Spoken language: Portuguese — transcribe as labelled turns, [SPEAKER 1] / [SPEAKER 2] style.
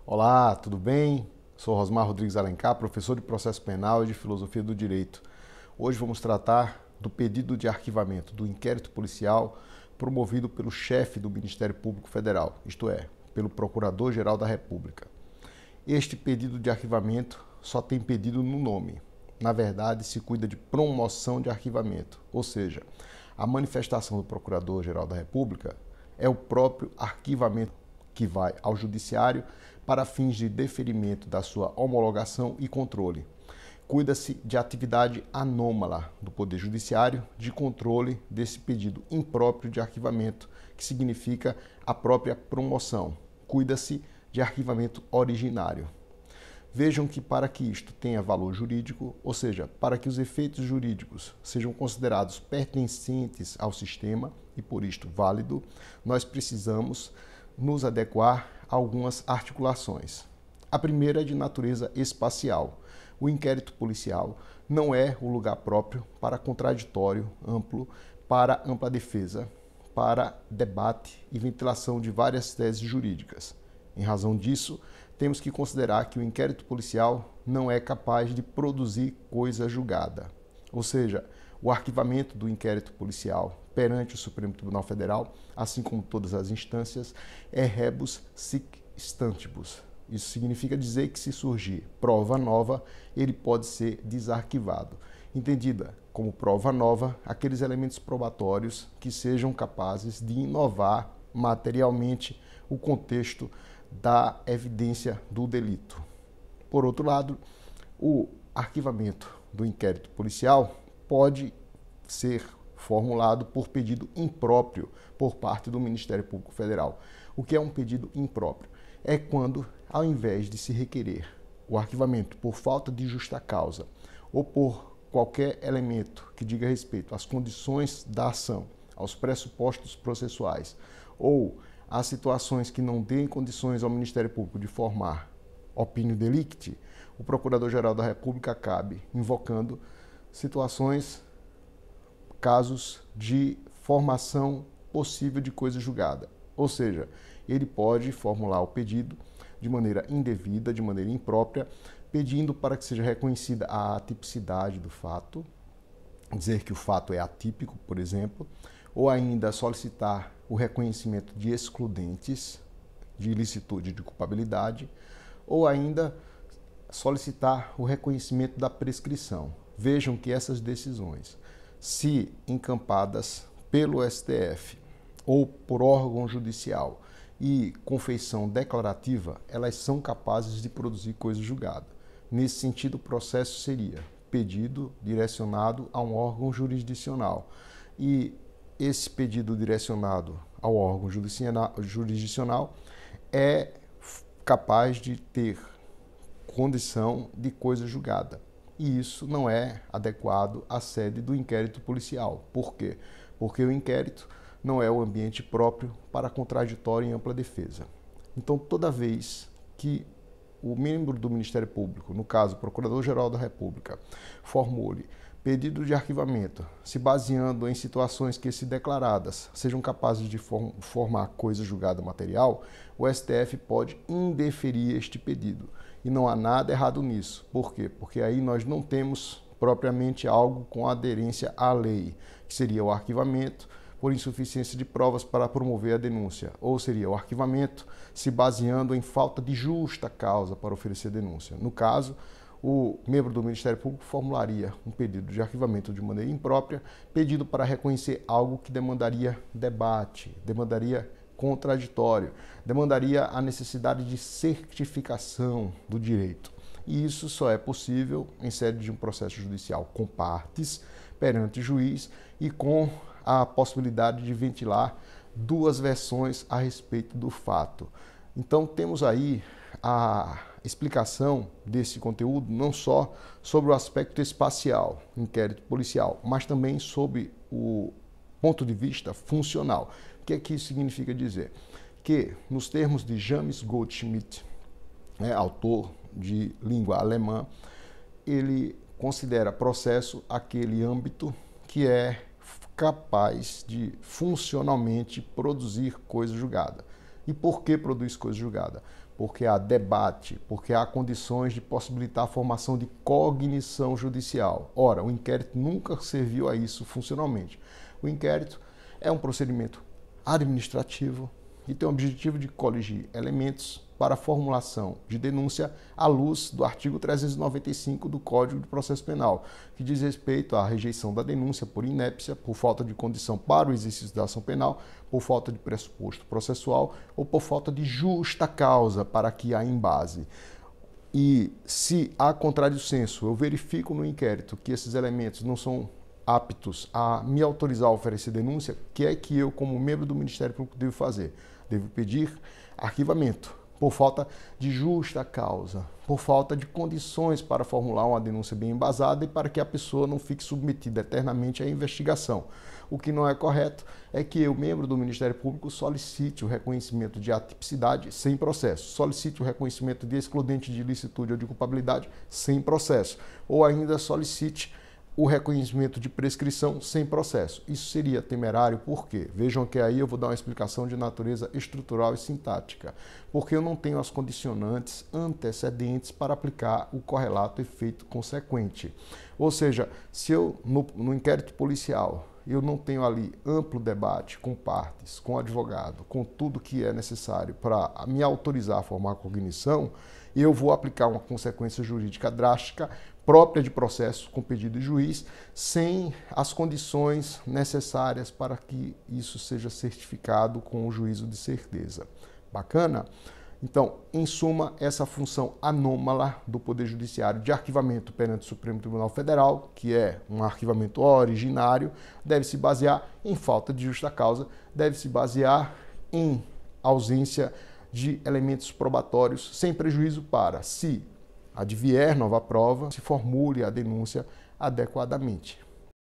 [SPEAKER 1] Olá, tudo bem? Sou Rosmar Rodrigues Alencar, professor de Processo Penal e de Filosofia do Direito. Hoje vamos tratar do pedido de arquivamento do inquérito policial promovido pelo chefe do Ministério Público Federal, isto é, pelo Procurador-Geral da República. Este pedido de arquivamento só tem pedido no nome. Na verdade, se cuida de promoção de arquivamento, ou seja, a manifestação do Procurador-Geral da República é o próprio arquivamento que vai ao Judiciário para fins de deferimento da sua homologação e controle. Cuida-se de atividade anômala do Poder Judiciário de controle desse pedido impróprio de arquivamento, que significa a própria promoção. Cuida-se de arquivamento originário. Vejam que para que isto tenha valor jurídico, ou seja, para que os efeitos jurídicos sejam considerados pertencentes ao sistema e por isto válido, nós precisamos nos adequar a algumas articulações. A primeira é de natureza espacial. O inquérito policial não é o lugar próprio para contraditório amplo, para ampla defesa, para debate e ventilação de várias teses jurídicas. Em razão disso, temos que considerar que o inquérito policial não é capaz de produzir coisa julgada. Ou seja, o arquivamento do inquérito policial perante o Supremo Tribunal Federal, assim como todas as instâncias, é rebus sic stantibus. Isso significa dizer que se surgir prova nova, ele pode ser desarquivado. Entendida como prova nova, aqueles elementos probatórios que sejam capazes de inovar materialmente o contexto da evidência do delito. Por outro lado, o arquivamento do inquérito policial pode ser formulado por pedido impróprio por parte do Ministério Público Federal. O que é um pedido impróprio? É quando, ao invés de se requerer o arquivamento por falta de justa causa ou por qualquer elemento que diga respeito às condições da ação, aos pressupostos processuais ou às situações que não deem condições ao Ministério Público de formar opinio delicti, o Procurador-Geral da República acabe invocando situações, casos de formação possível de coisa julgada. Ou seja, ele pode formular o pedido de maneira indevida, de maneira imprópria, pedindo para que seja reconhecida a atipicidade do fato, dizer que o fato é atípico, por exemplo, ou ainda solicitar o reconhecimento de excludentes, de ilicitude e de culpabilidade, ou ainda solicitar o reconhecimento da prescrição. Vejam que essas decisões, se encampadas pelo STF ou por órgão judicial e com feição declarativa, elas são capazes de produzir coisa julgada. Nesse sentido, o processo seria pedido direcionado a um órgão jurisdicional. E esse pedido direcionado ao órgão jurisdicional é capaz de ter condição de coisa julgada. E isso não é adequado à sede do inquérito policial. Por quê? Porque o inquérito não é o ambiente próprio para contraditório em ampla defesa. Então, toda vez que o membro do Ministério Público, no caso, o Procurador-Geral da República, formule pedido de arquivamento, se baseando em situações que, se declaradas, sejam capazes de formar coisa julgada material, o STF pode indeferir este pedido. E não há nada errado nisso. Por quê? Porque aí nós não temos propriamente algo com aderência à lei, que seria o arquivamento por insuficiência de provas para promover a denúncia, ou seria o arquivamento se baseando em falta de justa causa para oferecer denúncia. No caso, o membro do Ministério Público formularia um pedido de arquivamento de maneira imprópria, pedido para reconhecer algo que demandaria debate, demandaria contraditório, demandaria a necessidade de certificação do direito. E isso só é possível em sede de um processo judicial com partes, perante juiz e com a possibilidade de ventilar duas versões a respeito do fato. Então temos aí a explicação desse conteúdo não só sobre o aspecto espacial, inquérito policial, mas também sobre o ponto de vista funcional. O que é que isso significa dizer? Que, nos termos de James Goldschmidt, autor de língua alemã, ele considera processo aquele âmbito que é capaz de funcionalmente produzir coisa julgada. E por que produz coisa julgada? porque há debate, porque há condições de possibilitar a formação de cognição judicial. Ora, o inquérito nunca serviu a isso funcionalmente. O inquérito é um procedimento administrativo e tem o objetivo de coligir elementos para a formulação de denúncia à luz do artigo 395 do Código de Processo Penal, que diz respeito à rejeição da denúncia por inépcia, por falta de condição para o exercício da ação penal, por falta de pressuposto processual ou por falta de justa causa para que há embase. E se há contrário senso, eu verifico no inquérito que esses elementos não são aptos a me autorizar a oferecer denúncia, o que é que eu, como membro do Ministério Público, devo fazer? Devo pedir arquivamento, por falta de justa causa, por falta de condições para formular uma denúncia bem embasada e para que a pessoa não fique submetida eternamente à investigação. O que não é correto é que eu, membro do Ministério Público, solicite o reconhecimento de atipicidade sem processo, solicite o reconhecimento de excludente de ilicitude ou de culpabilidade sem processo, ou ainda solicite o reconhecimento de prescrição sem processo. Isso seria temerário, por quê? Vejam que aí eu vou dar uma explicação de natureza estrutural e sintática, porque eu não tenho as condicionantes antecedentes para aplicar o correlato efeito consequente. Ou seja, se eu, no inquérito policial, eu não tenho ali amplo debate com partes, com advogado, com tudo que é necessário para me autorizar a formar a cognição, eu vou aplicar uma consequência jurídica drástica própria de processo com pedido de juiz, sem as condições necessárias para que isso seja certificado com o juízo de certeza. Bacana? Então, em suma, essa função anômala do Poder Judiciário de arquivamento perante o Supremo Tribunal Federal, que é um arquivamento originário, deve se basear em falta de justa causa, deve se basear em ausência de elementos probatórios, sem prejuízo para, se advier nova prova, se formule a denúncia adequadamente.